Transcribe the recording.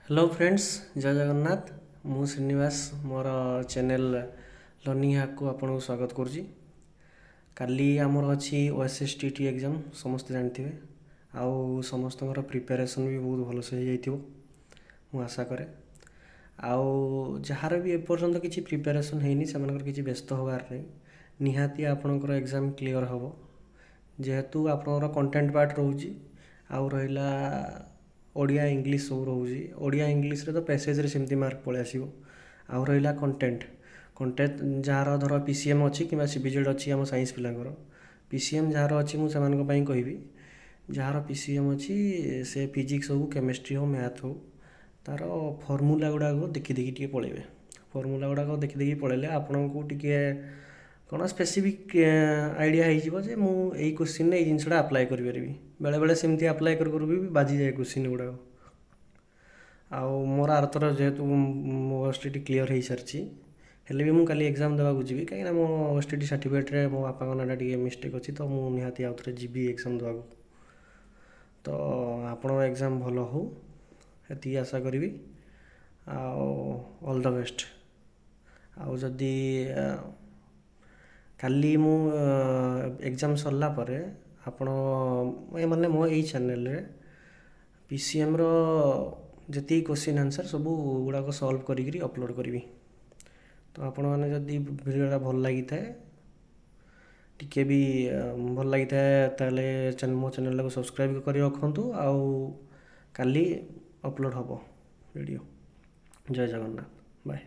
Hello friends, जय जगन्नाथ। मु श्रीनिवास मोर channel learning hack को आपको स्वागत करुँची। काली आमर अच्छी OSSTT एग्जाम समस्ते जानते आउ समस्त प्रिपेरेसन भी बहुत भलसे हो मु आशा करे। आउ जार भी एपर्यंत किसी प्रिपेरेसन है से किसी व्यस्त होबार नहीं, निहाती आपणकर एग्जाम क्लियर हम जेहेतु आपणकर कंटेंट पार्ट रोचे आउ रहिला ओडिया इंग्लिश सब रोचे। ओडिया इंग्लिश रे तो पैसेज रे सेमती मार्क पळे आसीबो। आउ रहिला कंटेंट कंटेंट जार धर PCM अच्छी कि CBZ अच्छी आम साइंस पिलांकर PCM जार अच्छी मुझे कहबी जार PCM अच्छी से फिजिक्स हो केमिस्ट्री हो मैथ हो तार फर्मूला गुड़ाक देखी देखी पढ़े। फर्मूला गुड़ाक देखी देखी पढ़े आपन को टिके कौन स्पेसिफिक आइडिया हो क्वेश्चन ये जिनसा अप्लाई करें। बेले बेले सेमती अप्लाई कर भी बाजी जाए क्वेश्चन गुड़ाक। आउ मोर आरथर जेहेतु मो OSTT क्लीयर हो सारी हेले भी मुझे एग्जाम देवाक जी कहीं मो OSTT सर्टिफिकेट रे मो बापा नाटा टी मिस्टेक अच्छी तो मुझे निहाती आउ थे जी एग्जाम देवाक। तो आपण एग्जाम भल हो ये आशा करी। All the best. आउ जदि काली मु एग्जाम सरला परे आपण माने मो यही चैनल रे PCM रो जति क्वेश्चन आंसर सब गुड़ाक सॉल्व करी अपलोड करी। तो आपण मैंने जदि वीडियोटा भल लगी थाए टिके भी भल लगी थाए ताले मो चैनल को सब्सक्राइब कर रखु। आउ काली अपलोड हम वीडियो। जय जगन्नाथ। बाय।